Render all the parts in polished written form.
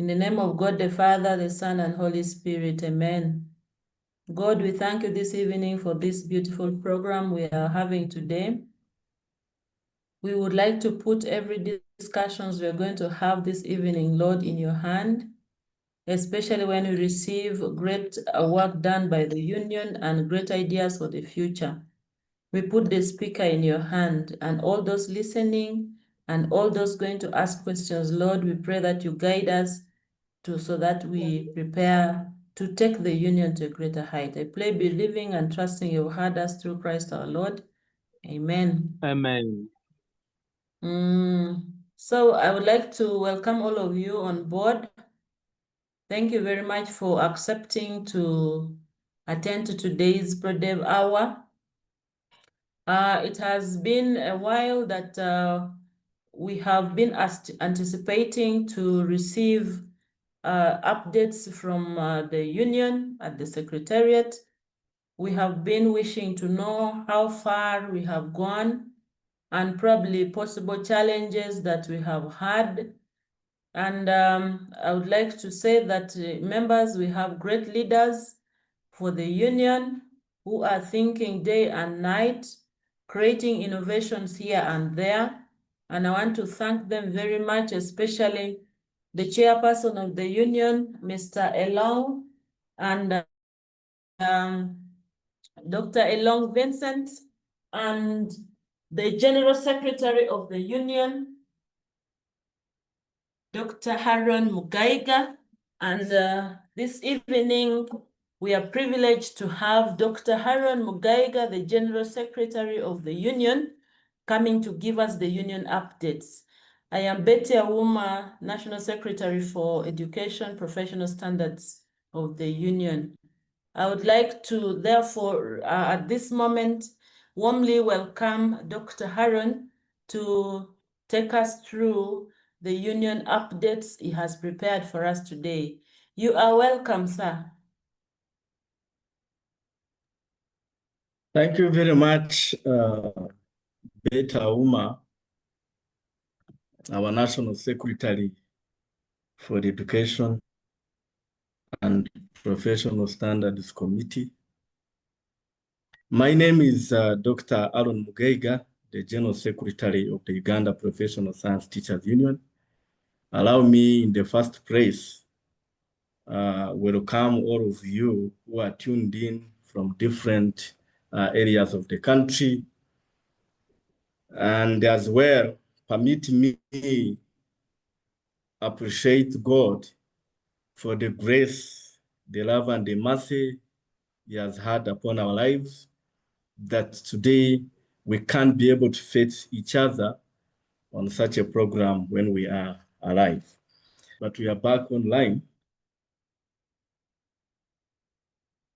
In the name of God, the Father, the Son, and Holy Spirit, amen. God, we thank you this evening for this beautiful program we are having today. We would like to put every discussions we are going to have this evening, Lord, in your hand, especially when we receive great work done by the union and great ideas for the future. We put the speaker in your hand, and all those listening and all those going to ask questions, Lord, we pray that you guide us so that we prepare to take the union to a greater height. I pray, believing and trusting you've heard us through Christ our Lord. Amen. Amen. So I would like to welcome all of you on board. Thank you very much for accepting to attend to today's ProDev Hour. It has been a while that we have been anticipating to receive updates from the union at the Secretariat. We have been wishing to know how far we have gone and probably possible challenges that we have had. And I would like to say that members, we have great leaders for the union who are thinking day and night, creating innovations here and there. And I want to thank them very much, especially the chairperson of the union, Mr. Elong, and Dr. Elong Vincent, and the General Secretary of the union, Dr. Aron Mugaiga. And this evening, we are privileged to have Dr. Aron Mugaiga, the General Secretary of the union, coming to give us the union updates. I am Betty Awuma, National Secretary for Education Professional Standards of the union. I would like to, therefore, at this moment, warmly welcome Dr. Aron to take us through the union updates he has prepared for us today. You are welcome, sir. Thank you very much, Beta Uma, our National Secretary for the Education and Professional Standards Committee. My name is Dr. Aron Mugaiga, the General Secretary of the Uganda Professional Science Teachers Union. Allow me in the first place, welcome all of you who are tuned in from different areas of the country. And as well, permit me appreciate God for the grace, the love, and the mercy He has had upon our lives, that today we can't be able to face each other on such a program when we are alive. But we are back online.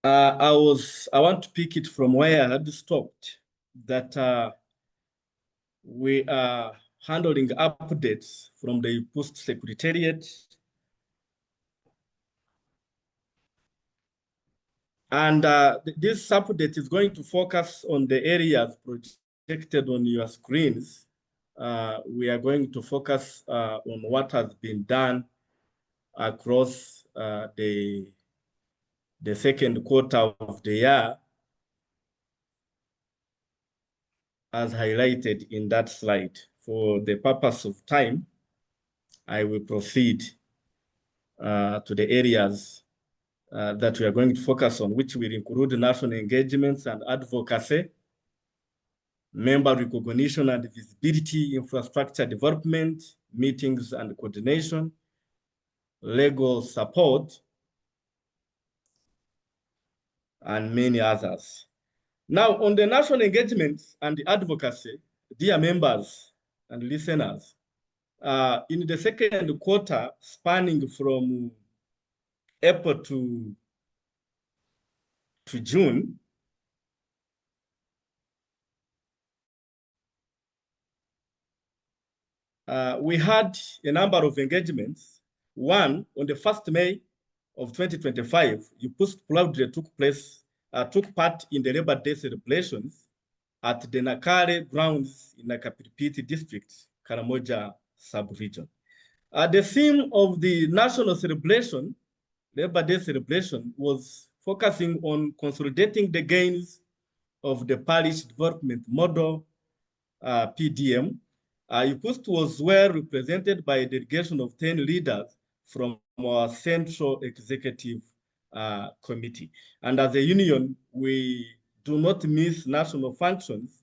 I want to pick it from where I had stopped, that we are handling updates from the Post-Secretariat. And this update is going to focus on the areas projected on your screens. We are going to focus on what has been done across the second quarter of the year, as highlighted in that slide. For the purpose of time, I will proceed to the areas that we are going to focus on, which will include national engagements and advocacy, member recognition and visibility, infrastructure development, meetings and coordination, legal support, and many others. Now, on the national engagement and the advocacy, dear members and listeners, in the second quarter, spanning from April to June, we had a number of engagements. One, on the 1st May of 2025, UPSTU proudly took part in the Labor Day celebrations at the Nakare grounds in Nakapiripiti district, Karamoja sub-region. The theme of the national celebration, Labor Day celebration, was focusing on consolidating the gains of the parish development model, PDM. UPSTU was well represented by a delegation of 10 leaders from our central executive committee. And as a union, we do not miss national functions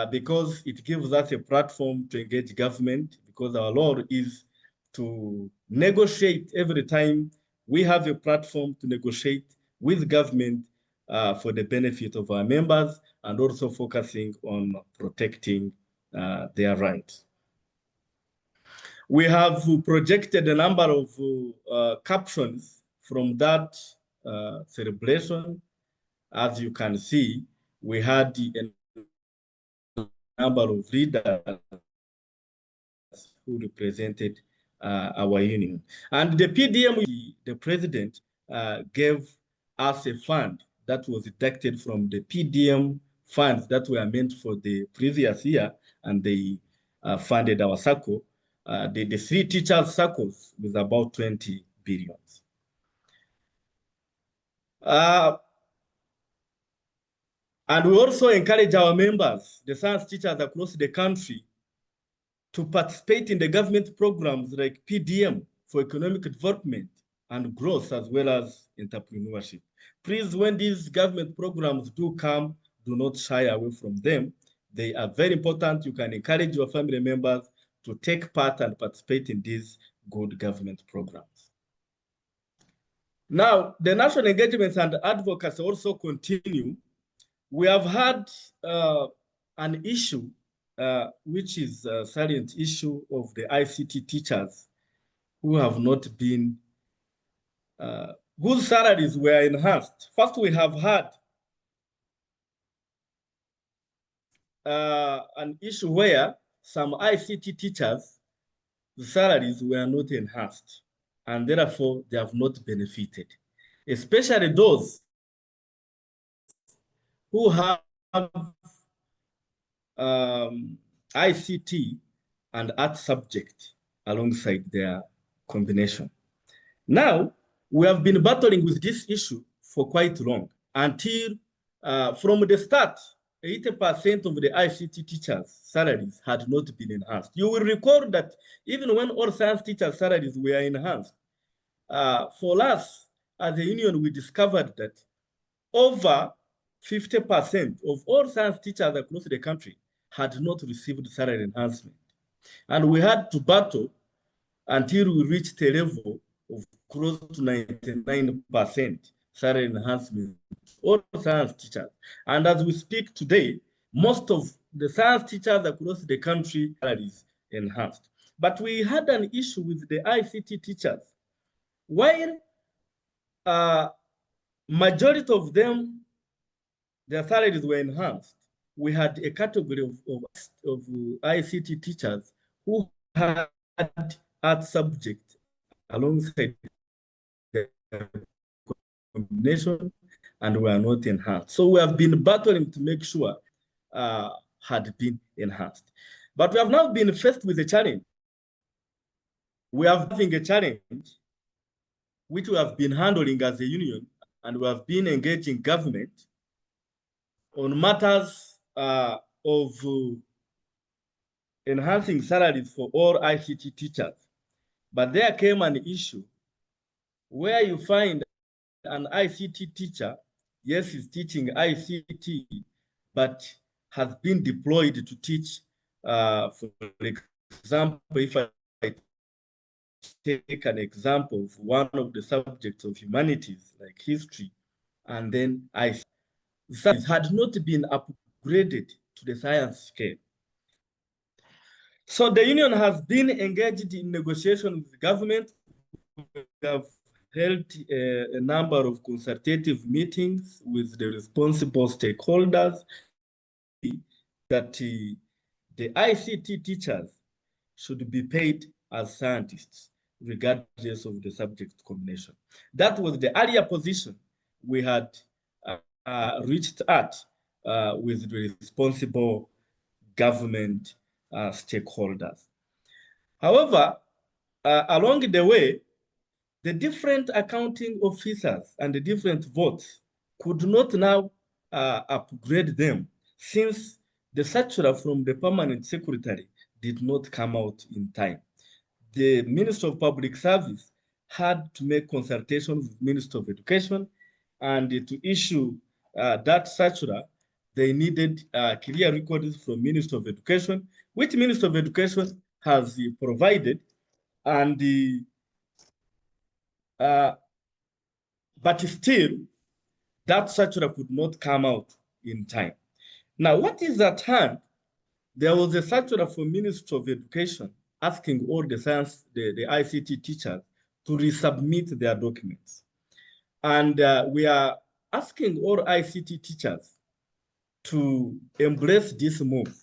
because it gives us a platform to engage government, because our role is to negotiate every time we have a platform to negotiate with government for the benefit of our members, and also focusing on protecting their rights. We have projected a number of captions from that celebration. As you can see, we had a number of leaders who represented our union. And the PDM, the president gave us a fund that was deducted from the PDM funds that were meant for the previous year, and they funded our circle. The three teachers' circles with about 20 billion. And we also encourage our members, the science teachers across the country, to participate in the government programs like PDM for economic development and growth, as well as entrepreneurship. Please, when these government programs do come, do not shy away from them. They are very important. You can encourage your family members to take part and participate in these good government programs. Now, the national engagements and advocacy also continue. We have had an issue which is a salient issue of the ICT teachers who have not been, whose salaries were enhanced. First, we have had an issue where some ICT teachers, the salaries were not enhanced, and therefore they have not benefited, especially those who have ICT and art subject alongside their combination. Now, we have been battling with this issue for quite long, until from the start, 80% of the ICT teachers' salaries had not been enhanced. You will recall that even when all science teachers' salaries were enhanced, for us as a union, we discovered that over 50% of all science teachers across the country had not received salary enhancement. And we had to battle until we reached a level of close to 99% salary enhancement for all science teachers. And as we speak today, most of the science teachers across the country salaries enhanced. But we had an issue with the ICT teachers. While majority of them, their salaries were enhanced, we had a category of ICT teachers who had art subject alongside the combination and were not enhanced. So we have been battling to make sure had been enhanced. But we have now been faced with a challenge. We are having a challenge which we have been handling as a union, and we have been engaging government on matters of enhancing salaries for all ICT teachers. But there came an issue where you find an ICT teacher, yes, he's teaching ICT, but has been deployed to teach, for example, if I take an example of one of the subjects of humanities, like history, and then ICT, had not been upgraded to the science scale. So the union has been engaged in negotiations with the government. We have held a number of consultative meetings with the responsible stakeholders that the ICT teachers should be paid as scientists, regardless of the subject combination. That was the earlier position we had reached at with the responsible government stakeholders. However, along the way, the different accounting officers and the different votes could not now upgrade them, since the circular from the permanent secretary did not come out in time. The Minister of Public Service had to make consultations with Minister of Education, and to issue that circular, they needed clear records from Minister of Education, which Minister of Education has provided, and but still, that circular could not come out in time. Now, what is at hand? There was a circular from Minister of Education asking all the science, the ICT teachers to resubmit their documents. And we are asking all ICT teachers to embrace this move,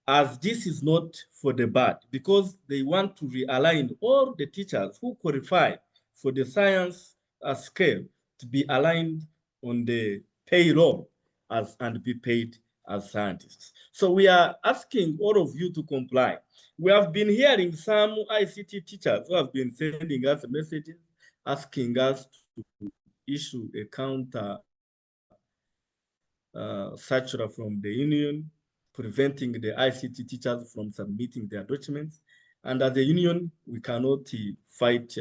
as this is not for the bad, because they want to realign all the teachers who qualify for the science scale to be aligned on the payroll and be paid as scientists. So we are asking all of you to comply. We have been hearing some ICT teachers who have been sending us messages asking us to issue a counter circular from the union, preventing the ICT teachers from submitting their documents. And as a union, we cannot fight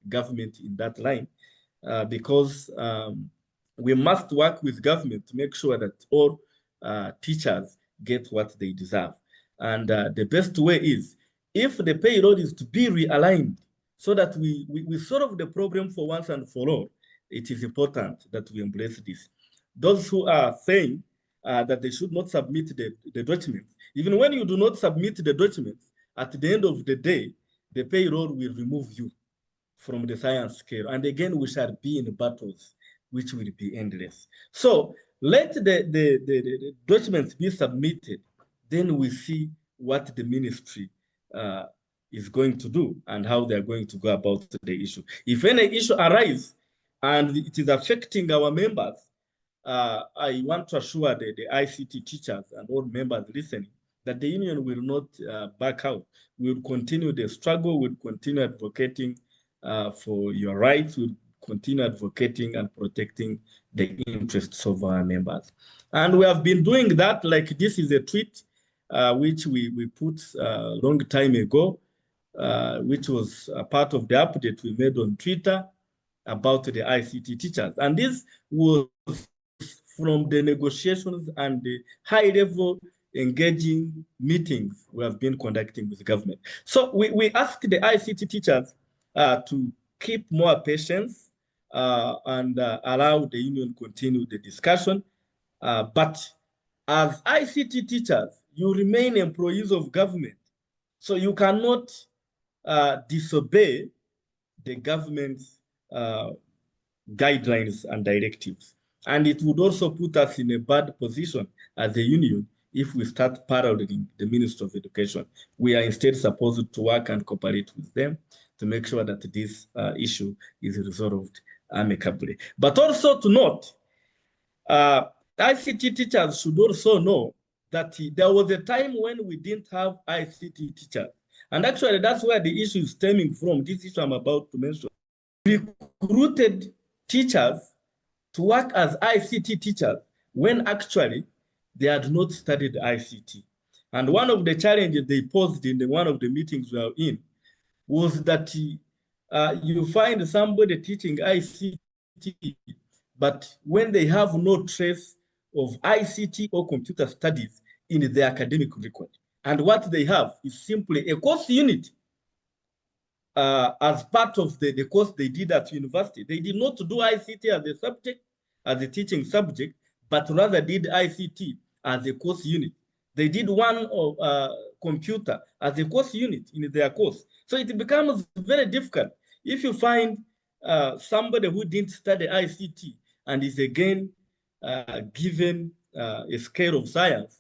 government in that line because we must work with government to make sure that all teachers get what they deserve. And the best way is, if the payroll is to be realigned so that we solve the problem for once and for all, it is important that we embrace this. Those who are saying that they should not submit the documents, even when you do not submit the documents, at the end of the day, the payroll will remove you from the science scale. And again, we shall be in battles, which will be endless. So let the documents be submitted, then we see what the ministry is going to do and how they're going to go about the issue. If any issue arises and it is affecting our members, I want to assure the ICT teachers and all members listening that the union will not back out. We'll continue the struggle, we'll continue advocating for your rights, we'll continue advocating and protecting the interests of our members. And we have been doing that, like this is a tweet which we put a long time ago, which was a part of the update we made on Twitter about the ICT teachers. And this was from the negotiations and the high-level engaging meetings we have been conducting with the government. So we ask the ICT teachers to keep more patience and allow the union continue the discussion. But as ICT teachers, you remain employees of government. So you cannot disobey the government's guidelines and directives. And it would also put us in a bad position as a union if we start paralleling the Minister of Education. We are instead supposed to work and cooperate with them to make sure that this issue is resolved amicably. But also to note, ICT teachers should also know that there was a time when we didn't have ICT teachers. And actually, that's where the issue is stemming from, this issue I'm about to mention. We recruited teachers to work as ICT teachers when actually they had not studied ICT. And one of the challenges they posed in one of the meetings we were in was that you find somebody teaching ICT, but when they have no trace of ICT or computer studies in their academic record, and what they have is simply a course unit as part of the course they did at university. They did not do ICT as a subject, as a teaching subject, but rather did ICT as a course unit. They did one of computer as a course unit in their course. So it becomes very difficult if you find somebody who didn't study ICT and is again given a scale of science.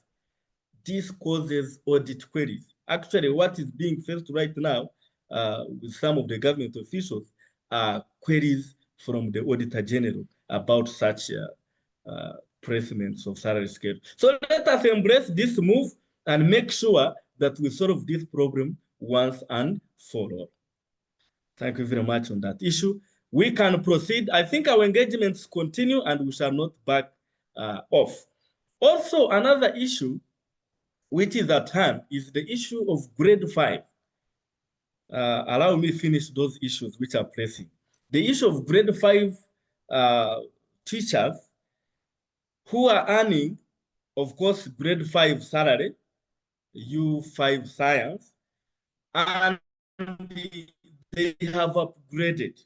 This causes audit queries. Actually, what is being faced right now with some of the government officials are queries from the Auditor General about such placements of salary scale. So let us embrace this move and make sure that we solve this problem once and for all. Thank you very much on that issue. We can proceed. I think our engagements continue and we shall not back off. Also, another issue which is at hand is the issue of grade 5. Allow me finish those issues which are pressing. The issue of grade 5 teachers who are earning, of course, grade 5 salary, U5 science, and they have upgraded.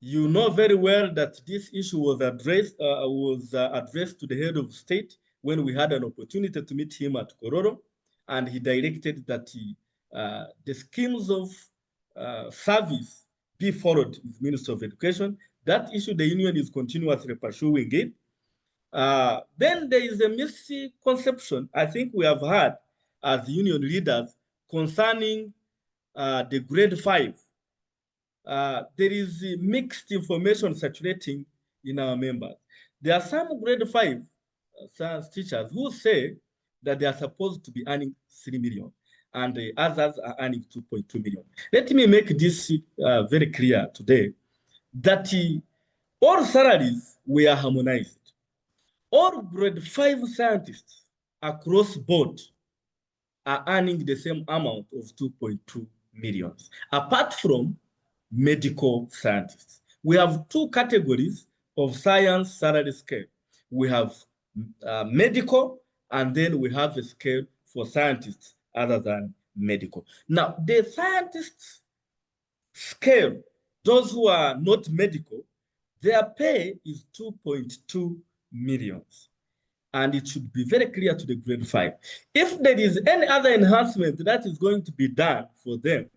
You know very well that this issue was addressed to the head of state when we had an opportunity to meet him at Kororo, and he directed that the schemes of service be followed with Minister of Education. That issue, the union is continuously pursuing it. Then there is a misconception I think we have had as union leaders concerning the grade 5. There is mixed information circulating in our members. There are some grade 5 science teachers who say that they are supposed to be earning 3 million and the others are earning 2.2 million. Let me make this very clear today that all salaries were harmonized. All grade 5 scientists across board are earning the same amount of 2.2 million, apart from medical scientists. We have two categories of science salary scale. We have medical, and then we have a scale for scientists other than medical. Now, the scientists scale, those who are not medical, their pay is 2.2 million. And it should be very clear to the grade 5. If there is any other enhancement that is going to be done for them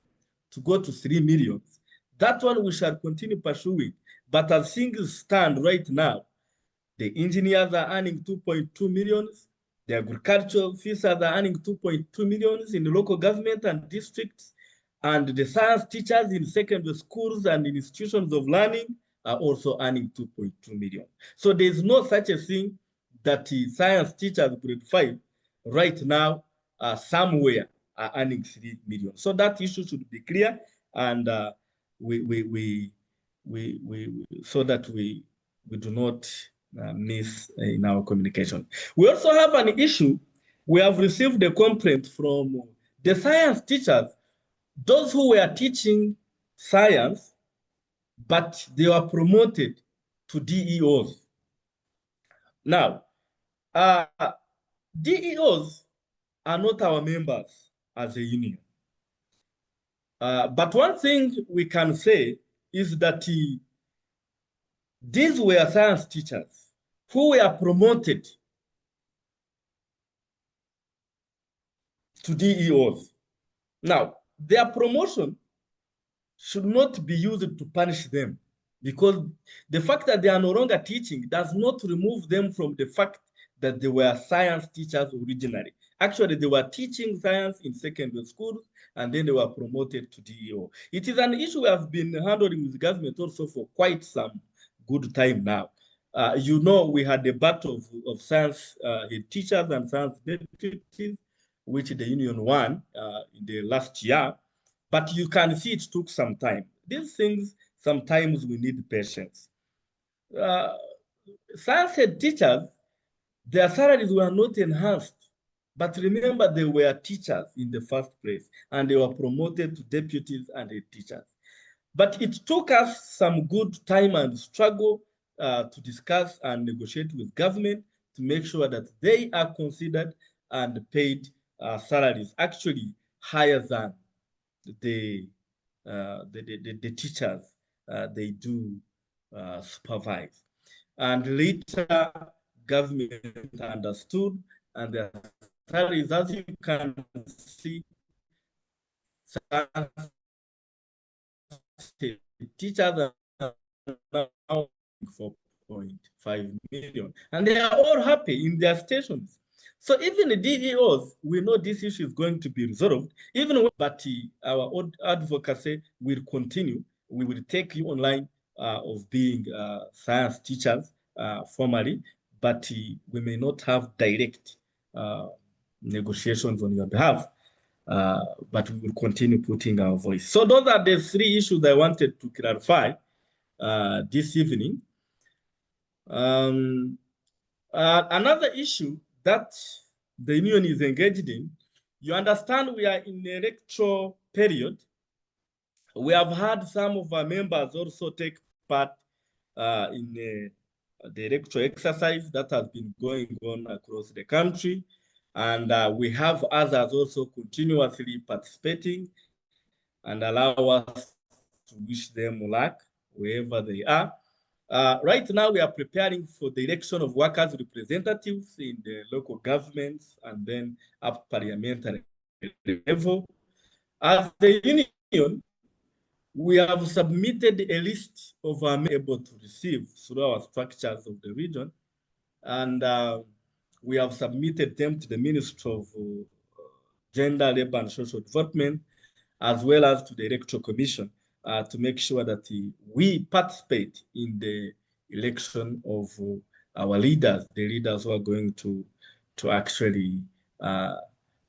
to go to 3 million, that one we shall continue pursuing. But as things stand right now, the engineers are earning 2.2 million, the agricultural officers are earning 2.2 million in the local government and districts, and the science teachers in secondary schools and institutions of learning are also earning 2.2 million. So there's no such a thing that the science teachers grade 5 right now somewhere are earning 3 million. So that issue should be clear, and so that we do not miss in our communication. We also have an issue. We have received a complaint from the science teachers, those who were teaching science, but they were promoted to DEOs. Now, DEOs are not our members as a union. But one thing we can say is that these were science teachers who were promoted to DEOs. Now, their promotion should not be used to punish them, because the fact that they are no longer teaching does not remove them from the fact that they were science teachers originally. Actually, they were teaching science in secondary schools, and then they were promoted to DEO. It is an issue we have been handling with the government also for quite some good time now. You know, we had a battle of science teachers and science deputies, which the union won in the last year. But you can see it took some time. These things, sometimes we need patience. Science head teachers, their salaries were not enhanced. But remember, they were teachers in the first place, and they were promoted to deputies and head teachers. But it took us some good time and struggle to discuss and negotiate with government to make sure that they are considered and paid salaries actually higher than the teachers they do supervise. And later, government understood, and their salaries, as you can see, teachers are now 4.5 million, and they are all happy in their stations. So even the DEOs, we know this issue is going to be resolved, even when, but our advocacy will continue. We will take you online of being science teachers formally, but we may not have direct negotiations on your behalf. but we will continue putting our voice. So those are the three issues I wanted to clarify this evening. Another issue that the union is engaged in, you understand we are in the electoral period. We have had some of our members also take part in the electoral exercise that has been going on across the country. And we have others also continuously participating and allow us to wish them luck wherever they are. Right now, we are preparing for the election of workers' representatives in the local governments and then up parliamentary level. As the union, we have submitted a list of our able to receive through our structures of the region, and we have submitted them to the Ministry of Gender, Labor and Social Development, as well as to the Electoral Commission to make sure that we participate in the election of our leaders, the leaders who are going to actually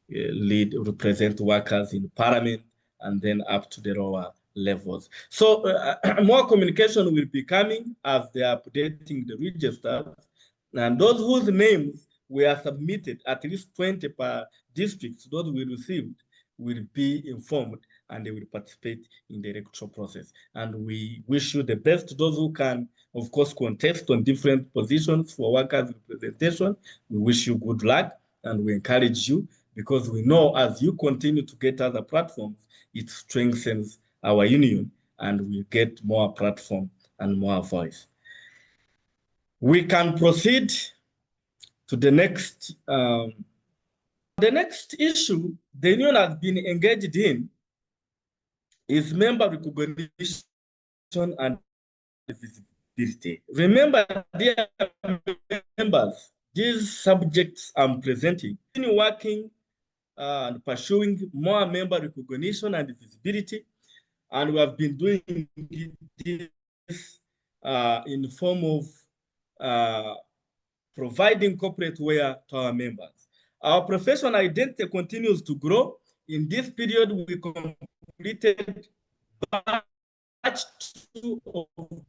represent workers in parliament and then up to the lower levels. So more communication will be coming as they are updating the registers, and those whose names were submitted, at least 20 per district, those we received will be informed and they will participate in the electoral process. And we wish you the best. Those who can, of course, contest on different positions for workers' representation, we wish you good luck and we encourage you, because we know as you continue to get other platforms, it strengthens our union and we get more platform and more voice. We can proceed to the next. The next issue the union has been engaged in is member recognition and visibility. Remember, dear members, these subjects I'm presenting, continue working and pursuing more member recognition and visibility, and we have been doing this in the form of providing corporate wear to our members. Our professional identity continues to grow. In this period, we completed batch 2 of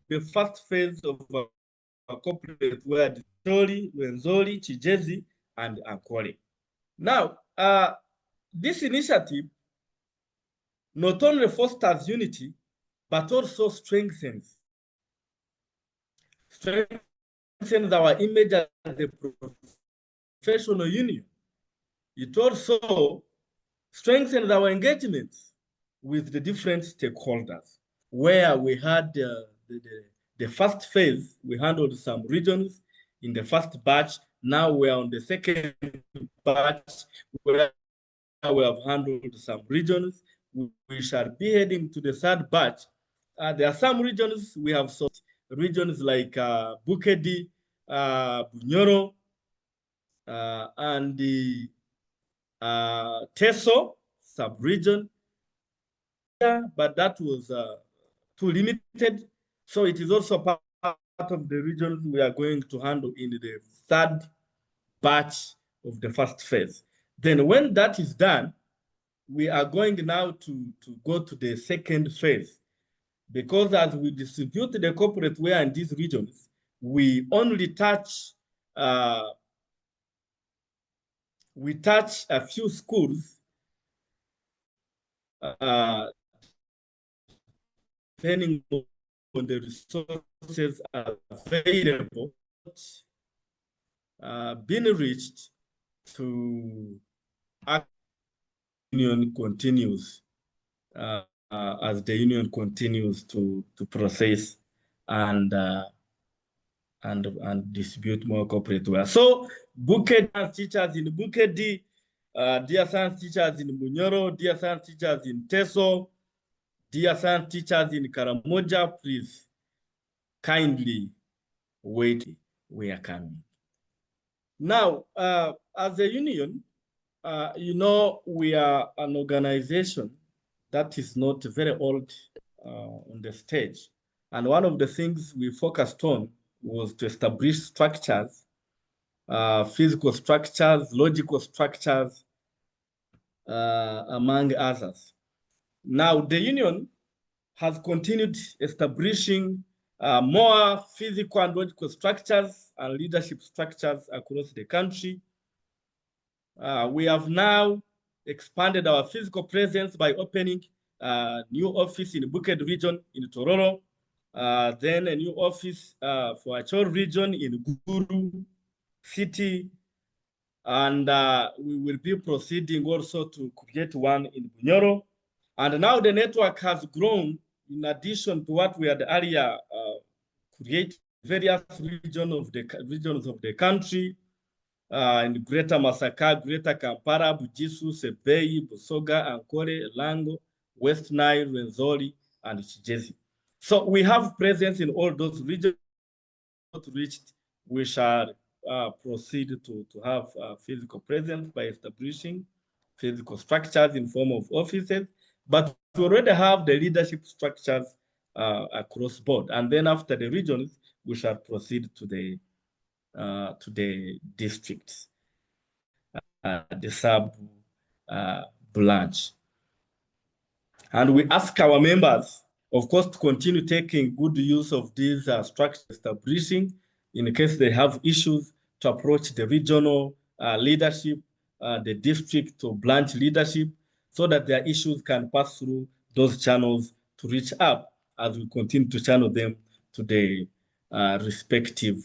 the first phase of our corporate wear, Tori, Wenzori, Chijezi, and Ankole. Now, this initiative not only fosters unity, but also strengthens our image as a professional union. It also strengthens our engagements with the different stakeholders, where we had the first phase, we handled some regions in the first batch. Now we're on the second batch, where we have handled some regions. We shall be heading to the third batch. There are some regions we have solved, regions like Bukedi, Bunyoro, and the Teso sub-region, but that was too limited. So it is also part of the regions we are going to handle in the third batch of the first phase. Then when that is done, we are going now to go to the second phase, because as we distribute the corporate wear in these regions, we only touch a few schools, depending on the resources available, being reached to union continues as the union continues to process and distribute more corporate wear. So Bukedi teachers in Bukedi, dear science teachers in Bunyoro, dear science teachers in Teso, dear science teachers in Karamoja, please kindly wait. We are coming. Now, as a union, you know, we are an organization that is not very old on the stage. And one of the things we focused on was to establish structures, physical structures, logical structures, among others. Now, the union has continued establishing more physical and logical structures and leadership structures across the country. We have now expanded our physical presence by opening a new office in Bukit region in Tororo, then a new office for Achor region in Guru city, and we will be proceeding also to create one in Bunyoro. And now the network has grown in addition to what we had earlier created various regions of the country, in Greater Masaka, Greater Kampala, Bugisu, Sebei, Busoga, Ankole, Lango, West Nile, Rwenzori, and Kigezi. So we have presence in all those regions. Reached, we shall proceed to have physical presence by establishing physical structures in form of offices, but we already have the leadership structures across board. And then after the regions, we shall proceed to the districts, the sub branch. And we ask our members, of course, to continue taking good use of these structures establishing in case they have issues to approach the regional leadership, the district or branch leadership, so that their issues can pass through those channels to reach up as we continue to channel them to the respective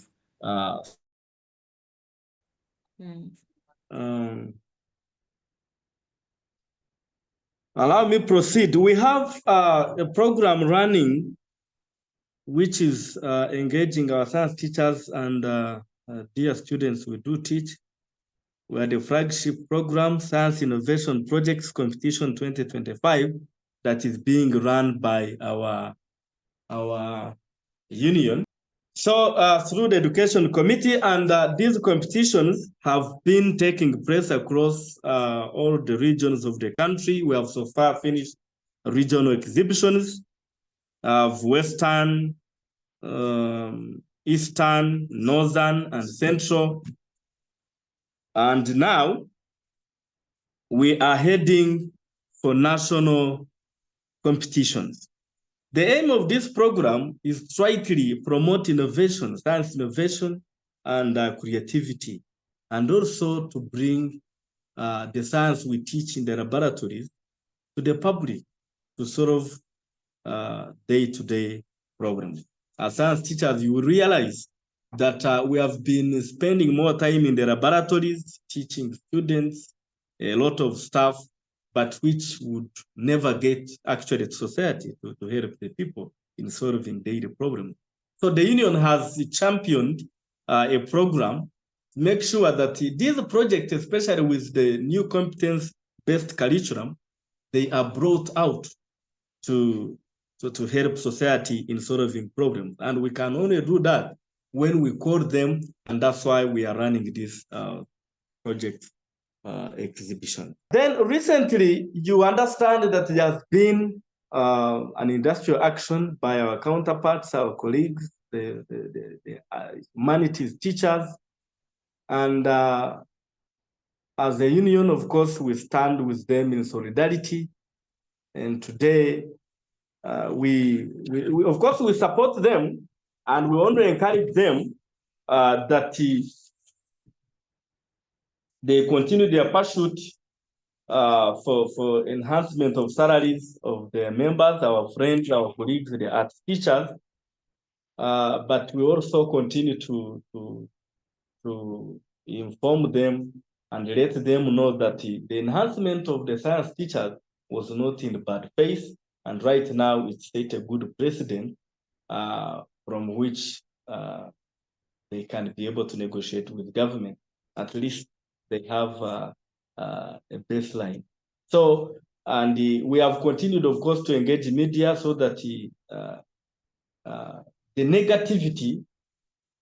allow me proceed. We have a program running which is engaging our science teachers and dear students we do teach. We are the flagship program, Science Innovation Projects Competition 2025, that is being run by our union. So through the education committee, and these competitions have been taking place across all the regions of the country. We have so far finished regional exhibitions of Western, Eastern, Northern, and Central. And now we are heading for national competitions. The aim of this program is to strictly promote innovation, science innovation, and creativity, and also to bring the science we teach in the laboratories to the public to solve day-to-day problems. As science teachers, you will realize that we have been spending more time in the laboratories, teaching students a lot of stuff, but which would never get actually to society to help the people in solving daily problems. So the union has championed a program to make sure that these projects, especially with the new competence-based curriculum, they are brought out to help society in solving problems. And we can only do that when we call them, and that's why we are running this project exhibition. Then recently, you understand that there has been an industrial action by our counterparts, our colleagues, the humanities teachers, and as a union, of course, we stand with them in solidarity. And today, we of course, we support them, and we want to encourage them that they continue their pursuit for enhancement of salaries of their members, our friends, our colleagues, the art teachers. But we also continue to inform them and let them know that the enhancement of the science teachers was not in bad faith, and right now it's set a good precedent from which they can be able to negotiate with government. At least they have a baseline. So, and we have continued, of course, to engage media so that the negativity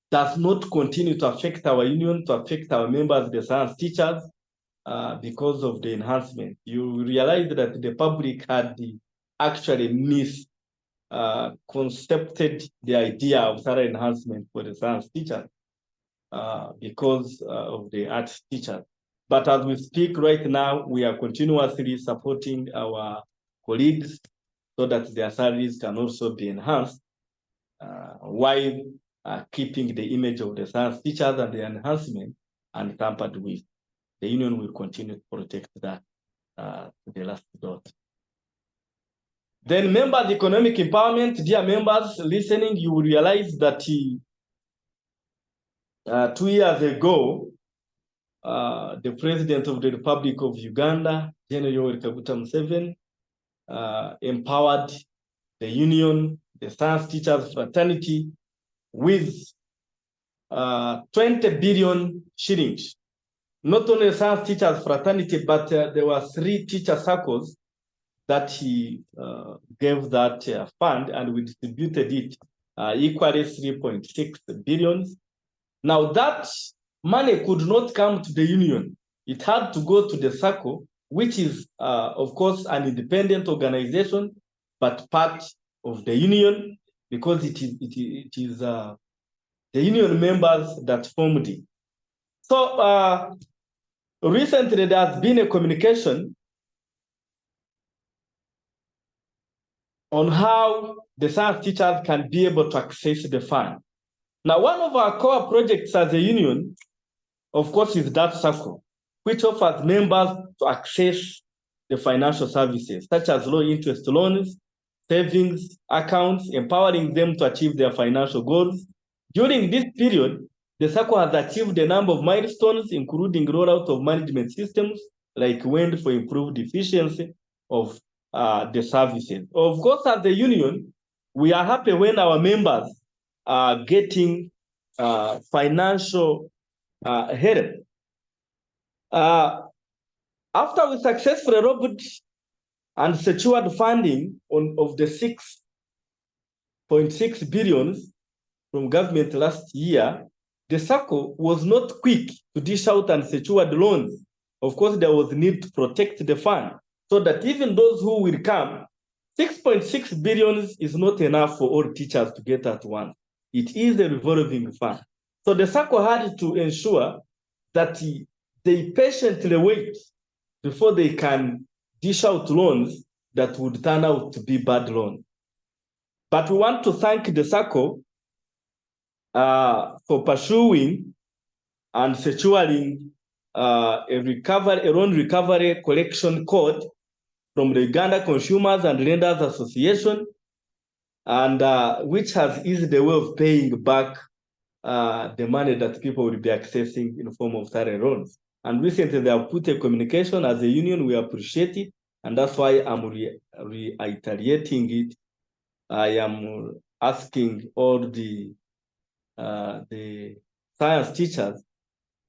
does not continue to affect our union, to affect our members, the science teachers, because of the enhancement. You realize that the public had actually concepted the idea of salary enhancement for the science teachers because of the art teachers. But as we speak right now, we are continuously supporting our colleagues so that their salaries can also be enhanced while keeping the image of the science teachers and the enhancement untampered with. The union will continue to protect that to the last dot. Then members, economic empowerment. Dear members listening, you will realize that 2 years ago, the President of the Republic of Uganda, General Yoweri Kaguta Museveni, empowered the union, the science teachers fraternity, with 20 billion shillings. Not only science teachers fraternity, but there were 3 teacher circles that he gave that fund, and we distributed it equally 3.6 billion. Now that money could not come to the union. It had to go to the circle, which is, of course, an independent organization, but part of the union, because it is the union members that formed it. So recently there has been a communication on how the science teachers can be able to access the fund. Now, one of our core projects as a union, of course, is that circle, which offers members to access the financial services, such as low interest loans, savings accounts, empowering them to achieve their financial goals. During this period, the circle has achieved a number of milestones, including rollout of management systems like WIND for improved efficiency of the services. Of course, as a union, we are happy when our members are getting financial help. After we successfully robbed and secured funding of the 6.6 billion from government last year, the circle was not quick to dish out and secure the loans. Of course, there was need to protect the fund so that even those who will come, 6.6 billion is not enough for all teachers to get at once. It is a revolving fund. So the circle had to ensure that they patiently wait before they can dish out loans that would turn out to be bad loans. But we want to thank the circle for pursuing and securing a loan recovery collection code from the Uganda Consumers and Lenders Association, and which has eased the way of paying back the money that people will be accessing in the form of salary loans. And recently they have put a communication as a union. We appreciate it, and that's why I'm reiterating it. I am asking all the science teachers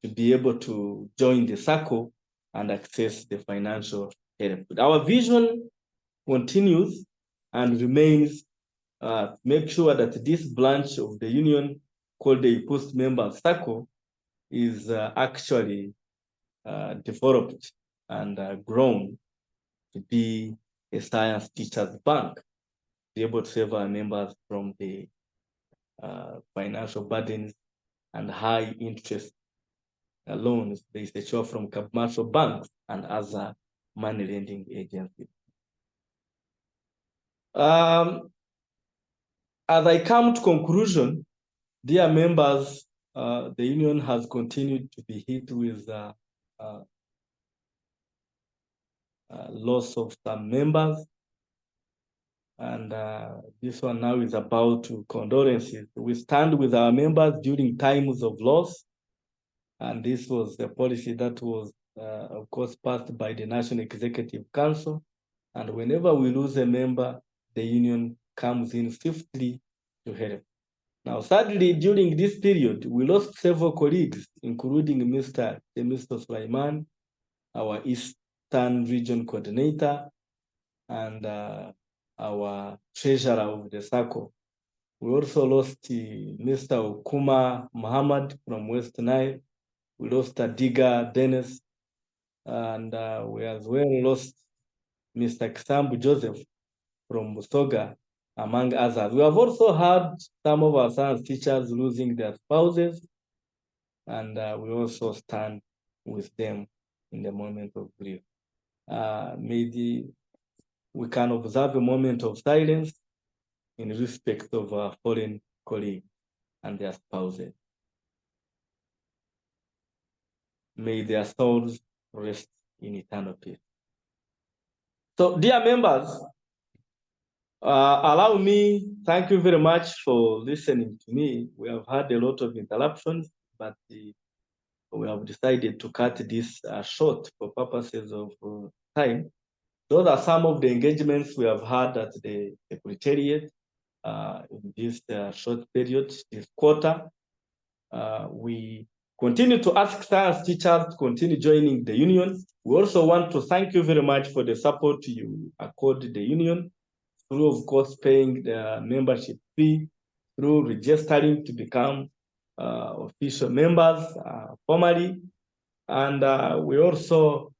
to be able to join the circle and access the financial help. Our vision continues and remains make sure that this branch of the union called the Post Member Circle is actually developed and grown to be a science teachers bank, to be able to save our members from the financial burdens and high interest loans they secure from commercial banks and other money lending agencies. As I come to conclusion, dear members, the union has continued to be hit with loss of some members, and this one now is about condolences. We stand with our members during times of loss, and this was a policy that was, of course, passed by the National Executive Council, and whenever we lose a member, the union comes in swiftly to help. Now, sadly, during this period, we lost several colleagues, including Mr. Sulaiman, our Eastern Region Coordinator, and our Treasurer of the Circle. We also lost Mr. Okuma Muhammad from West Nile. We lost Diga Dennis, and we as well lost Mr. Kisambu Joseph from Busoga, among others. We have also had some of our science teachers losing their spouses, and we also stand with them. in the moment of grief. We can observe a moment of silence in respect of our fallen colleagues and their spouses. May their souls rest in eternal peace. So, dear members, allow me, thank you very much for listening to me. We have had a lot of interruptions, but we have decided to cut this short for purposes of time. Those are some of the engagements we have had at the Secretariat in this short period, this quarter. We continue to ask science teachers to continue joining the union. We also want to thank you very much for the support you accord the union through, of course, paying the membership fee, through registering to become official members formally. And we also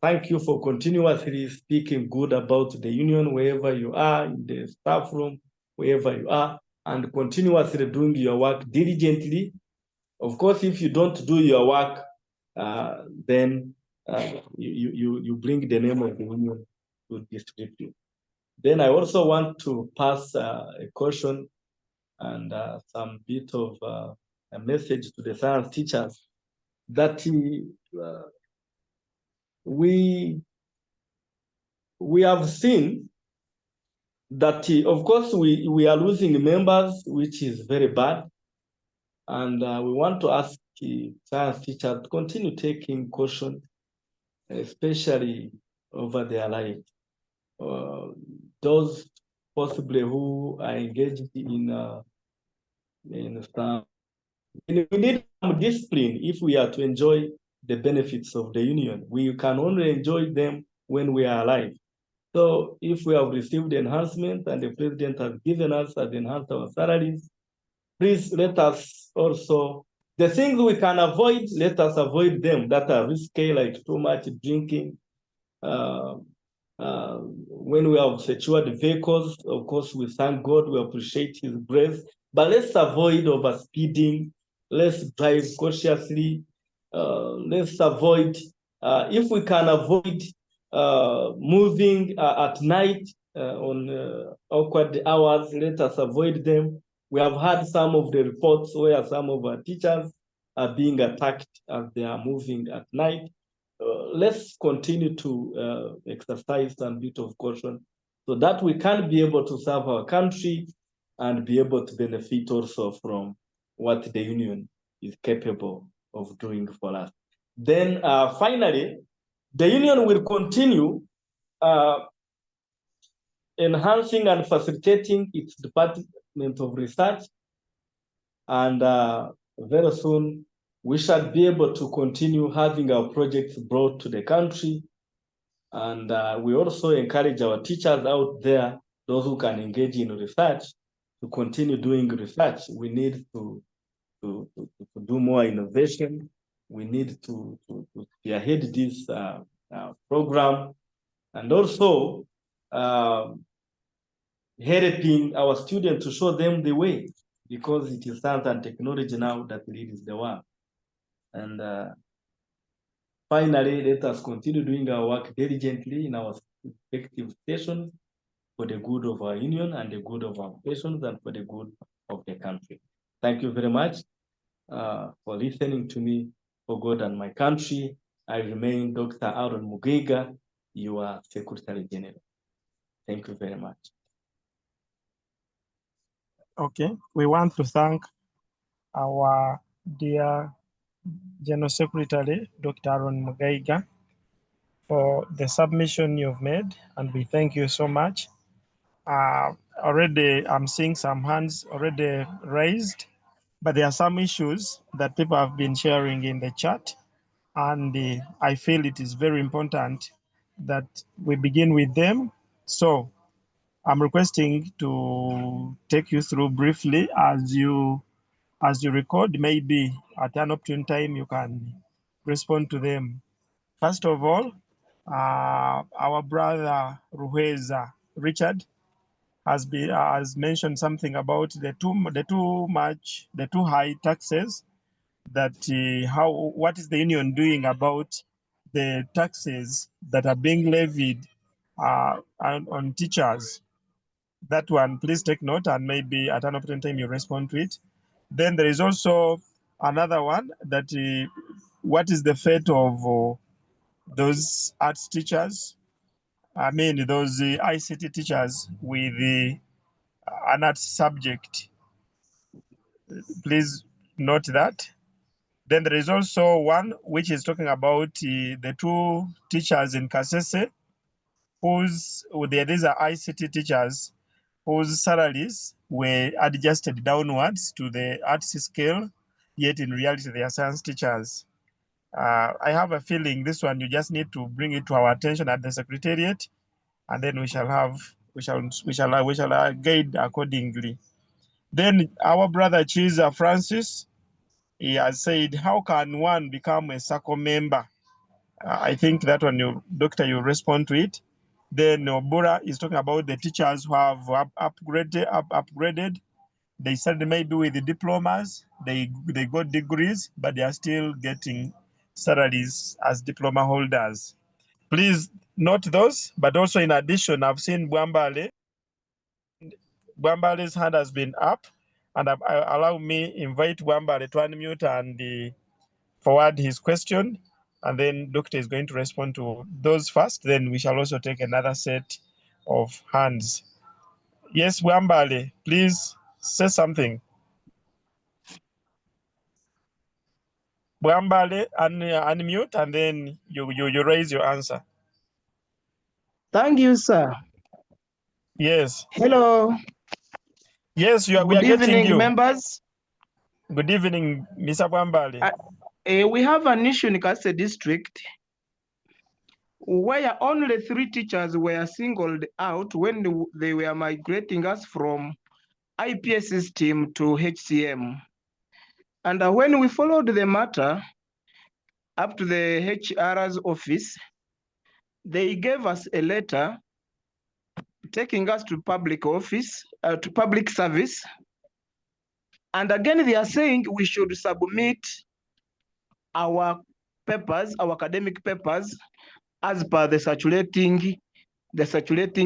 thank you for continuously speaking good about the union wherever you are, in the staff room, wherever you are, and continuously doing your work diligently. Of course, if you don't do your work, then you bring the name of the union to disrepute. Then I also want to pass a caution and some bit of a message to the science teachers that we have seen that, of course, we are losing members, which is very bad. And we want to ask science teachers to continue taking caution, especially over their lives. Those possibly who are engaged in some, we need some discipline if we are to enjoy the benefits of the union. We can only enjoy them when we are alive. So if we have received enhancement and the president has given us as enhanced our salaries, please let us also, the things we can avoid, let us avoid them that are risky, like too much drinking. When we have secured vehicles, of course, we thank God, we appreciate His grace, but let's avoid overspeeding. Let's drive cautiously. Let's avoid, if we can avoid moving at night on awkward hours, let us avoid them. We have had some of the reports where some of our teachers are being attacked as they are moving at night. Let's continue to exercise some bit of caution so that we can be able to serve our country and be able to benefit also from what the union is capable of doing for us. Then finally, the union will continue enhancing and facilitating its Department of Research, and very soon we shall be able to continue having our projects brought to the country. And we also encourage our teachers out there, those who can engage in research, to continue doing research. We need to do more innovation. We need to spearhead this program, and also helping our students to show them the way, because it is science and technology now that leads the world. And finally, let us continue doing our work diligently in our respective stations for the good of our union and the good of our patients and for the good of the country. Thank you very much for listening to me. For God and my country, I remain Dr. Aron Mugaiga, your Secretary General. Thank you very much. Okay, we want to thank our dear General Secretary, Dr. Aron Mugaiga, for the submission you've made, and we thank you so much. Already, I'm seeing some hands already raised, but there are some issues that people have been sharing in the chat, and I feel it is very important that we begin with them. So I'm requesting to take you through briefly as you record. Maybe at an opportune time you can respond to them. First of all, our brother Ruheza Richard has mentioned something about the too high taxes. That what is the union doing about the taxes that are being levied on teachers. That one, please take note, and maybe at an opportune time you respond to it. Then there is also another one that what is the fate of those arts teachers? I mean, those ICT teachers with an arts subject. Please note that. Then there is also one which is talking about the two teachers in Kasese, these are ICT teachers whose salaries were adjusted downwards to the arts scale, yet in reality they are science teachers. I have a feeling this one you just need to bring it to our attention at the Secretariat, and then we shall guide accordingly. Then our brother Chiza Francis, he has said, how can one become a SACCO member? I think that one, Doctor, you respond to it. Then Obura is talking about the teachers who have upgraded. They started maybe with the diplomas, they got degrees, but they are still getting salaries as diploma holders. Please note those, but also in addition, I've seen Bwambale. Bwambale's hand has been up, and allow me invite Bwambale to unmute and forward his question, and then Doctor is going to respond to those first. Then we shall also take another set of hands. Yes, Bwambale, please say something. Bwambale, unmute, and then you raise your answer. Thank you, sir. Yes. Hello. Yes, we are getting you. Good evening, members. Good evening, Mr. Bwambale. We have an issue in Kasese district where only 3 teachers were singled out when they were migrating us from IPS system to HCM. And when we followed the matter up to the HR's office, they gave us a letter taking us to public office, to public service. And again, they are saying we should submit our papers, our academic papers, as per the circulating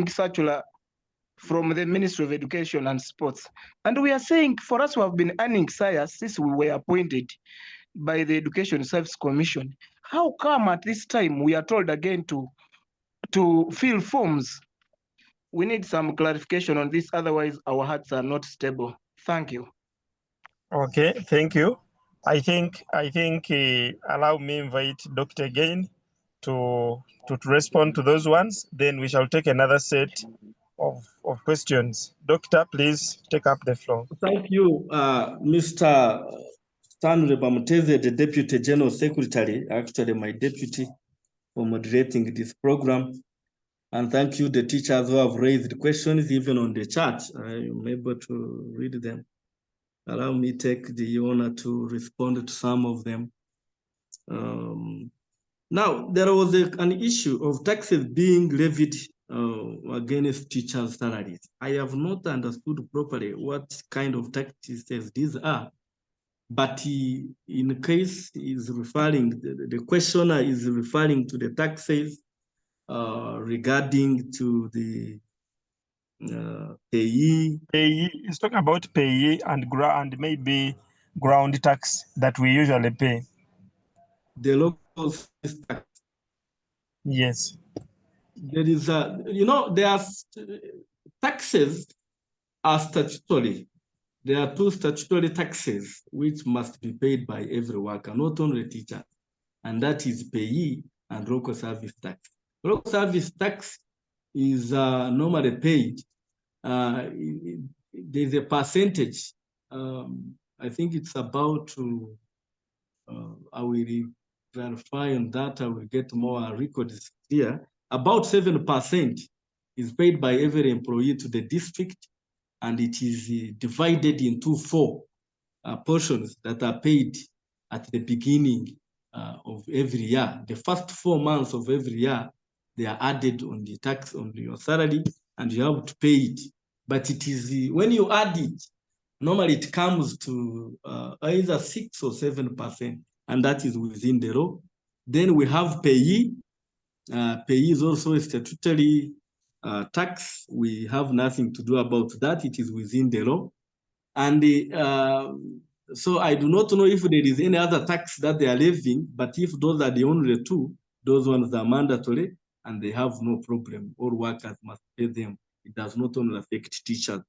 circular from the Ministry of Education and Sports. And we are saying for us who have been earning SIAS since we were appointed by the Education Service Commission, how come at this time we are told again to fill forms? We need some clarification on this, otherwise our hearts are not stable. Thank you. Okay, thank you. I think allow me invite Doctor again to respond to those ones. Then we shall take another set of questions. Doctor, please take up the floor. Thank you, Mr. Stanley Bamuteze, the Deputy General Secretary, actually my deputy, for moderating this program. And thank you, the teachers who have raised questions, even on the chat. I'm able to read them. Allow me take the honor to respond to some of them. Now, there was an issue of taxes being levied against teachers' salaries. I have not understood properly what kind of taxes these are, but in case is referring, the questioner is referring to the taxes regarding to the payee. It's talking about payee and maybe ground tax that we usually pay. The local service tax. Yes. There is there are taxes are statutory. There are 2 statutory taxes which must be paid by every worker, not only teachers, and that is payee and local service tax. Local service tax is normally paid. There's a percentage. I think it's about to. I will clarify on that. I will get more records here. About 7% is paid by every employee to the district, and it is divided into 4 portions that are paid at the beginning of every year. The first 4 months of every year, they are added on the tax on your salary, and you have to pay it. But it is when you add it, normally it comes to either 6 or 7%, and that is within the law. Then we have payee. Payee is also a statutory tax. We have nothing to do about that. It is within the law. And so I do not know if there is any other tax that they are levying, but if those are the only two, those ones are mandatory and they have no problem. All workers must pay them. It does not only affect teachers.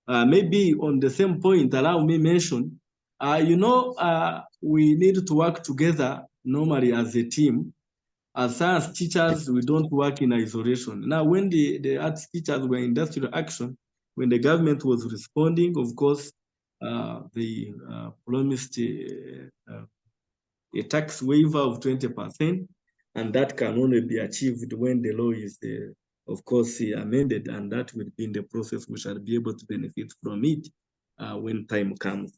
Maybe on the same point, allow me mention, we need to work together normally as a team. As science teachers, we don't work in isolation. Now, when the arts teachers were in industrial action, when the government was responding, of course, they promised a tax waiver of 20%, and that can only be achieved when the law is, of course, amended, and that will be in the process. We shall be able to benefit from it when time comes.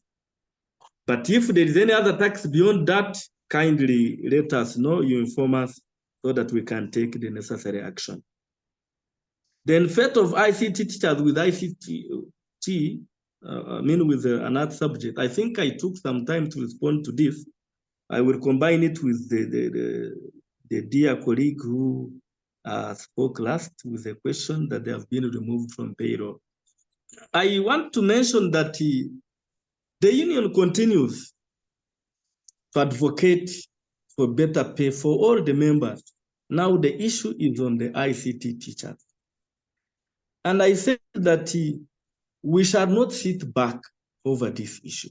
But if there is any other tax beyond that, kindly let us know, you inform us, so that we can take the necessary action. Then fate of ICT teachers with ICT, with another subject. I think I took some time to respond to this. I will combine it with the dear colleague who spoke last with a question that they have been removed from payroll. I want to mention that the union continues to advocate for better pay for all the members. Now the issue is on the ICT teachers. And I said that we shall not sit back over this issue.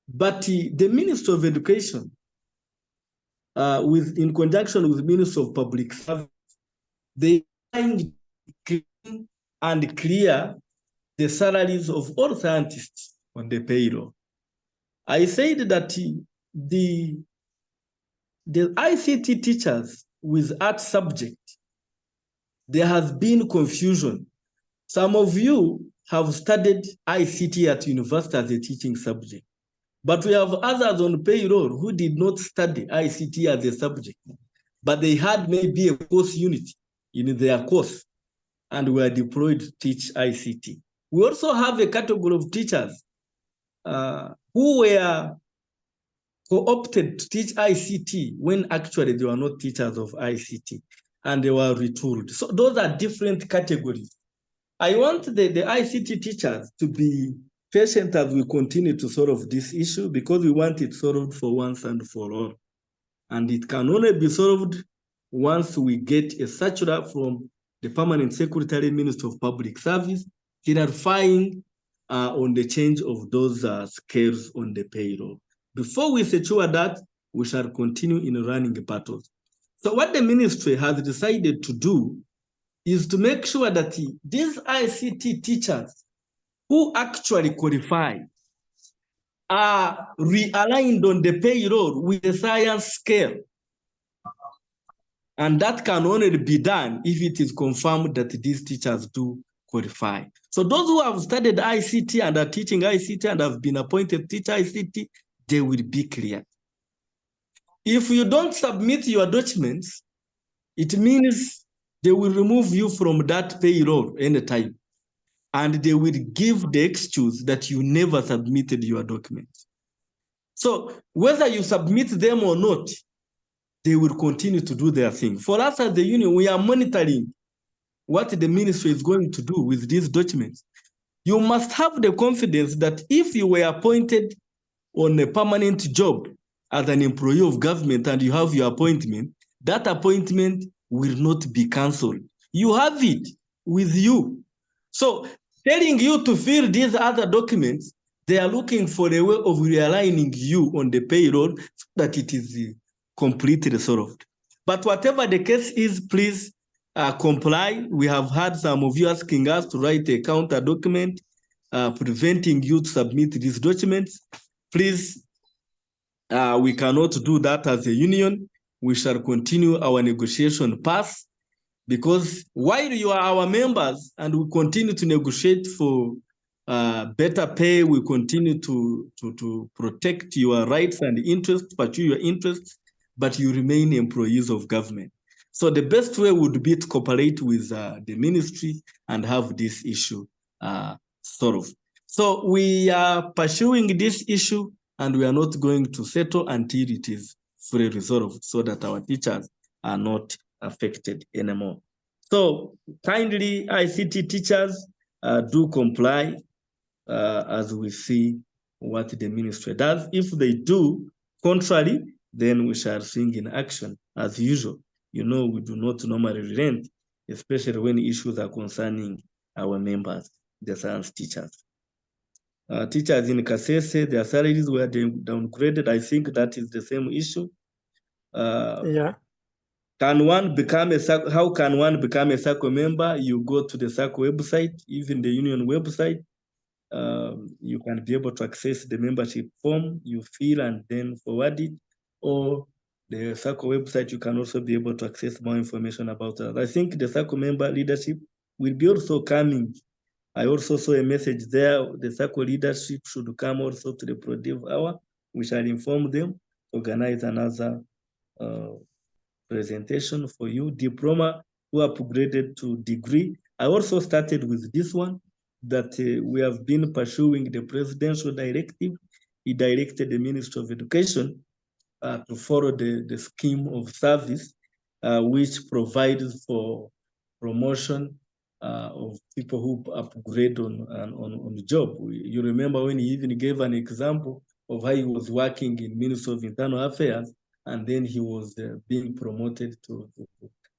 But the Minister of Education, in conjunction with the Minister of Public Service, they are clean and clear the salaries of all scientists on the payroll. I said that the ICT teachers with art subject, there has been confusion. Some of you have studied ICT at university as a teaching subject, but we have others on payroll who did not study ICT as a subject, but they had maybe a course unit in their course and were deployed to teach ICT. We also have a category of teachers who were co-opted to teach ICT when actually they were not teachers of ICT and they were retooled. So those are different categories. I want the ICT teachers to be patient as we continue to solve this issue, because we want it solved for once and for all. And it can only be solved once we get a circular from the Permanent Secretary, Minister of Public Service, clarifying on the change of those scales on the payroll. Before we secure that, we shall continue in running battles. So what the ministry has decided to do is to make sure that these ICT teachers who actually qualify are realigned on the payroll with the science scale. And that can only be done if it is confirmed that these teachers do qualify. So those who have studied ICT and are teaching ICT and have been appointed teacher ICT, they will be cleared. If you don't submit your documents, it means they will remove you from that payroll anytime. And they will give the excuse that you never submitted your documents. So whether you submit them or not, they will continue to do their thing. For us as the union, we are monitoring what the ministry is going to do with these documents. You must have the confidence that if you were appointed on a permanent job as an employee of government and you have your appointment, that appointment will not be cancelled. You have it with you. So telling you to fill these other documents, they are looking for a way of realigning you on the payroll so that it is completely solved. But whatever the case is, please comply. We have had some of you asking us to write a counter document preventing you to submit these documents. Please, we cannot do that as a union. We shall continue our negotiation path, because while you are our members and we continue to negotiate for better pay, we continue to protect your rights and interests, pursue your interests, but you remain employees of government. So the best way would be to cooperate with the ministry and have this issue solved. So we are pursuing this issue and we are not going to settle until it is fully resolved so that our teachers are not affected anymore. So kindly, ICT teachers, do comply as we see what the ministry does. If they do contrary, then we shall sing in action as usual. You know, we do not normally relent, especially when issues are concerning our members, the science teachers. Teachers in Kasese, their salaries were downgraded. I think that is the same issue. Yeah. Can one become how can one become a SACCO member? You go to the SACCO website, even the union website. You can be able to access the membership form, you fill and then forward it, or the SACCO website, you can also be able to access more information about that. I think the SACCO member leadership will be also coming. I also saw a message there, the SACCO leadership should come also to the ProDev Hour. We shall inform them, organize another presentation for you. Diploma who upgraded to degree. I also started with this one, that we have been pursuing the presidential directive. He directed the Ministry of Education to follow the scheme of service, which provides for promotion of people who upgrade on the job. You remember when he even gave an example of how he was working in Ministry of Internal Affairs, and then he was being promoted to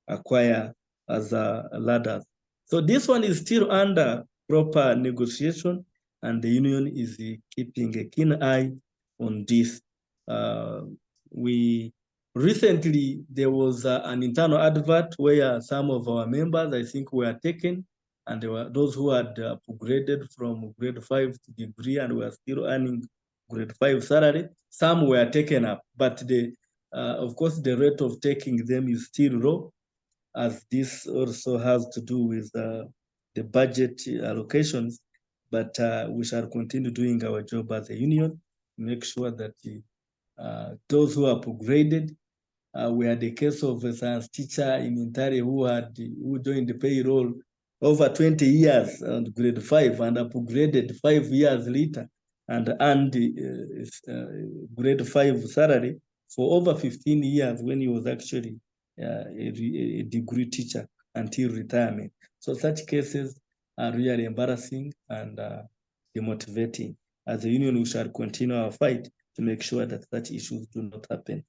acquire as a ladder. So this one is still under proper negotiation, and the union is keeping a keen eye on this. We recently, there was an internal advert where some of our members, I think, were taken, and there were those who had upgraded from grade 5 to degree and were still earning grade 5 salary. Some were taken up, but of course, the rate of taking them is still low, as this also has to do with the budget allocations. But we shall continue doing our job as a union, make sure that those who are upgraded, we had the case of a science teacher in Intare who joined the payroll over 20 years on grade 5 and upgraded 5 years later and earned grade 5 salary for over 15 years when he was actually a degree teacher until retirement. So such cases are really embarrassing and demotivating. As a union, we shall continue our fight to make sure that such issues do not happen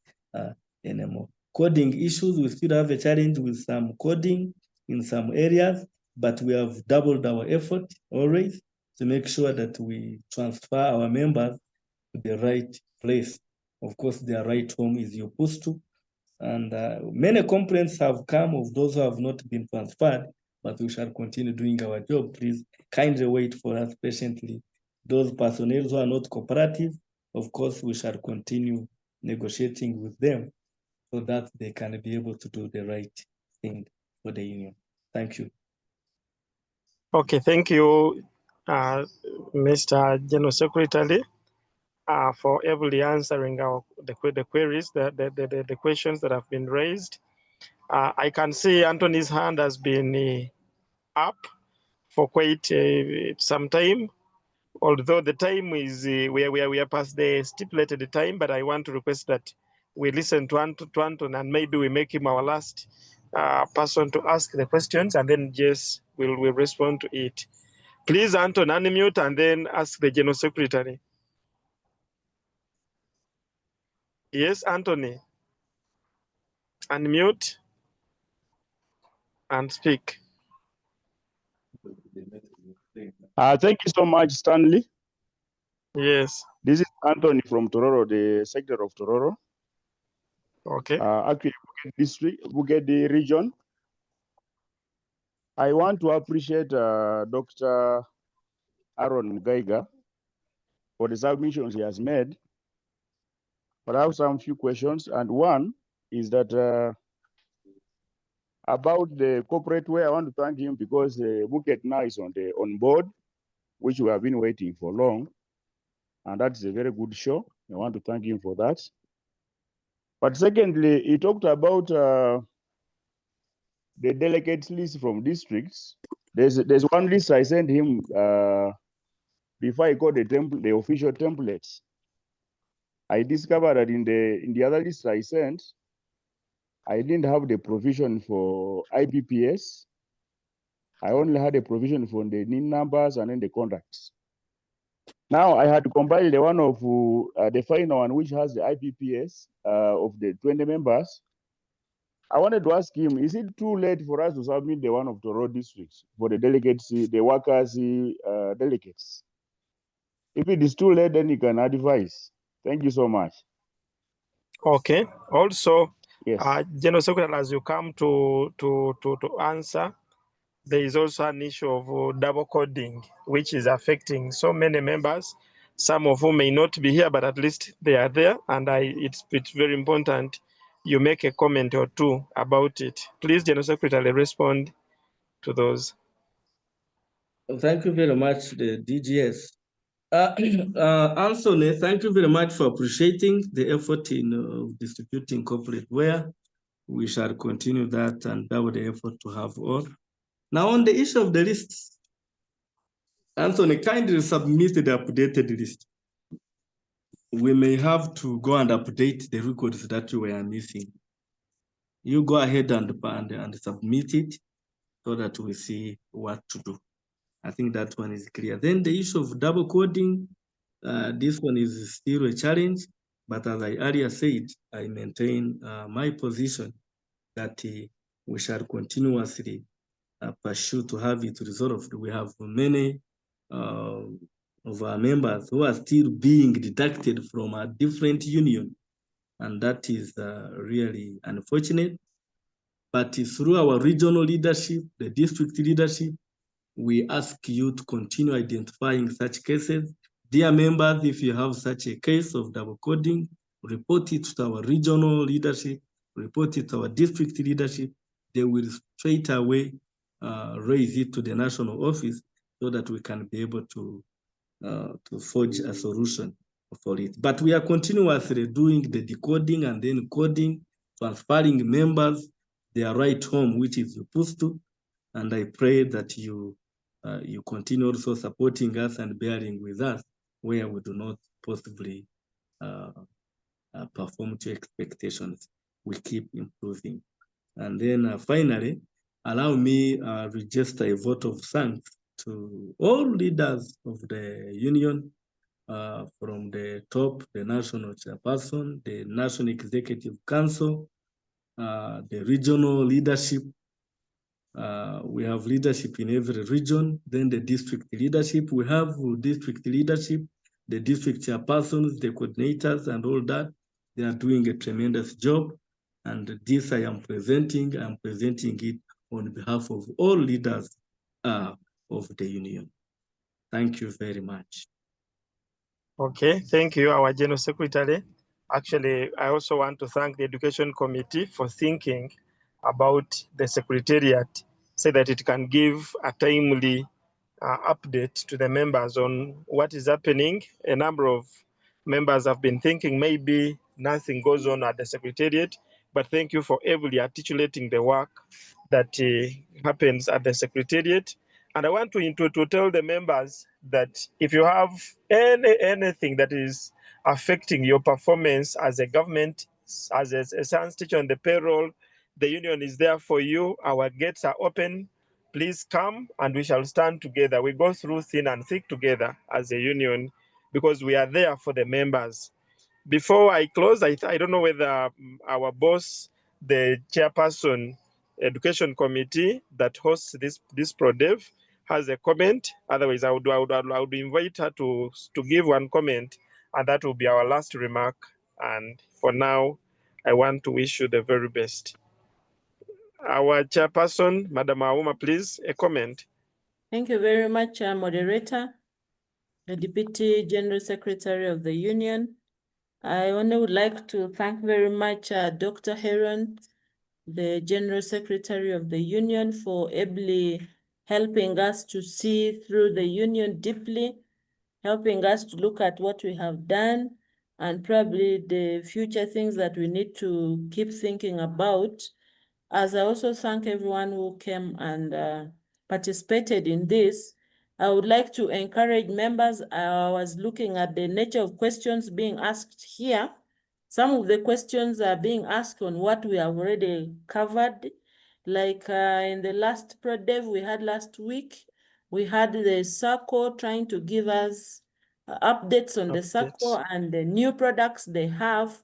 anymore. Coding issues, we still have a challenge with some coding in some areas, but we have doubled our effort always to make sure that we transfer our members to the right place. Of course, their right home is UPSTU, and many complaints have come of those who have not been transferred, but we shall continue doing our job. Please kindly wait for us patiently. Those personnel who are not cooperative, of course, we shall continue negotiating with them so that they can be able to do the right thing for the union. Thank you. Okay, thank you, Mr. General Secretary, for ably answering the queries, the questions that have been raised. I can see Anthony's hand has been up for quite some time, although the time is we are past the stipulated time, but I want to request that we listen to Anton and maybe we make him our last person to ask the questions, and then Jess will respond to it. Please, Anton, unmute and then ask the General Secretary. Yes, Anthony. Unmute and speak. Thank you so much, Stanley. Yes. This is Anthony from Tororo, the secretary of Tororo. Okay. Actually, Bugedi region. I want to appreciate Dr. Aron Mugaiga for the submissions he has made. But I have some few questions, and one is that about the corporate way. I want to thank him because Buket now is on board, which we have been waiting for long, and that's a very good show. I want to thank him for that. But secondly, he talked about the delegates list from districts. There's one list I sent him before I got the official template. I discovered that in the other list I sent, I didn't have the provision for IPPS. I only had a provision for the NIN numbers and then the contracts. Now I had to compile the one of the final one, which has the IPPS of the 20 members. I wanted to ask him, is it too late for us to submit the one of the road districts for the delegates, the workers, delegates? If it is too late, then you can advise. Thank you so much. Okay. Also, Yes. General Secretary, as you come to answer, there is also an issue of double coding, which is affecting so many members, some of whom may not be here, but at least they are there. And it's very important you make a comment or two about it. Please, General Secretary, respond to those. Thank you very much, the DGS. Anthony, thank you very much for appreciating the effort in distributing corporate wear. We shall continue that and double the effort to have all. Now, on the issue of the lists, Anthony, kindly submit the updated list. We may have to go and update the records that we are missing. You go ahead and submit it so that we see what to do. I think that one is clear. Then the issue of double coding, this one is still a challenge, but as I earlier said, I maintain my position that we shall continuously pursue to have it resolved. We have many of our members who are still being deducted from a different union, and that is really unfortunate. But through our regional leadership, the district leadership, we ask you to continue identifying such cases. Dear members, if you have such a case of double coding, report it to our regional leadership, report it to our district leadership. They will straight away raise it to the national office so that we can be able to forge a solution for it. But we are continuously doing the decoding and then coding, transferring members their right home, which is UPSTU. And I pray that you continue also supporting us and bearing with us where we do not possibly perform to expectations. We keep improving. And then finally, allow me register a vote of thanks to all leaders of the union, from the top, the national chairperson, the National Executive Council, the regional leadership. We have leadership in every region, then the district leadership. We have district leadership, the district chairpersons, the coordinators and all that. They are doing a tremendous job. And this I am presenting it on behalf of all leaders of the union. Thank you very much. Okay, thank you, our General Secretary. Actually, I also want to thank the Education Committee for thinking about the Secretariat so that it can give a timely update to the members on what is happening. A number of members have been thinking maybe nothing goes on at the Secretariat, but thank you for ably articulating the work that happens at the Secretariat. And I want to tell the members that if you have anything that is affecting your performance as a government, as a science teacher on the payroll, the union is there for you. Our gates are open. Please come and we shall stand together. We go through thin and thick together as a union because we are there for the members. Before I close, I don't know whether our boss, the chairperson, Education Committee that hosts this ProDev, has a comment. Otherwise, I would invite her to give one comment, and that will be our last remark. And for now, I want to wish you the very best. Our chairperson, Madam Auma, please, a comment. Thank you very much, moderator, the Deputy General Secretary of the Union. I only would like to thank very much Dr. Aron, the General Secretary of the Union, for ably helping us to see through the Union deeply, helping us to look at what we have done and probably the future things that we need to keep thinking about. As I also thank everyone who came and participated in this, I would like to encourage members. I was looking at the nature of questions being asked here. Some of the questions are being asked on what we have already covered. Like in the last ProDev we had last week, we had the SACCO trying to give us updates on the SACCO and the new products they have.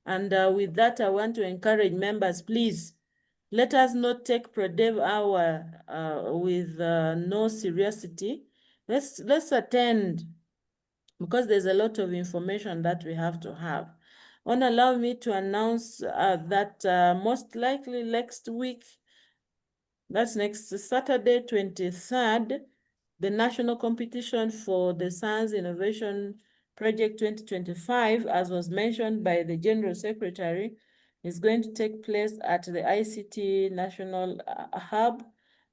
And with that, I want to encourage members, please, let us not take ProDev hour with no seriously. Let's attend, because there's a lot of information that we have to have. And allow me to announce that most likely next week, that's next Saturday, 23rd, the national competition for the Science Innovation Project 2025, as was mentioned by the General Secretary, is going to take place at the ICT National Hub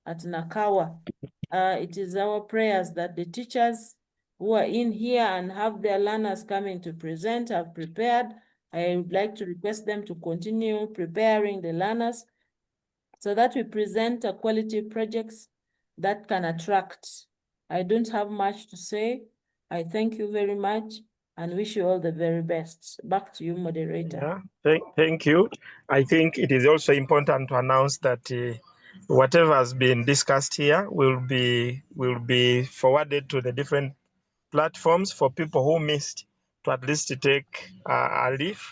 at Nakawa. It is our prayers that the teachers who are in here and have their learners coming to present have prepared. I would like to request them to continue preparing the learners so that we present quality projects that can attract. I don't have much to say. I thank you very much and wish you all the very best. Back to you, moderator. Yeah, thank you. I think it is also important to announce that whatever has been discussed here will be forwarded to the different platforms for people who missed to at least take a leave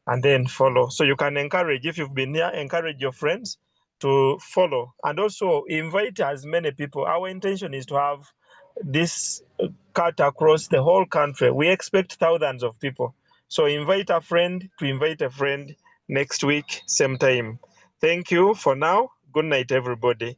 and then follow. So you can encourage, if you've been here, encourage your friends to follow and also invite as many people. Our intention is to have this cut across the whole country. We expect thousands of people. So invite a friend to invite a friend next week, same time. Thank you for now. Good night, everybody.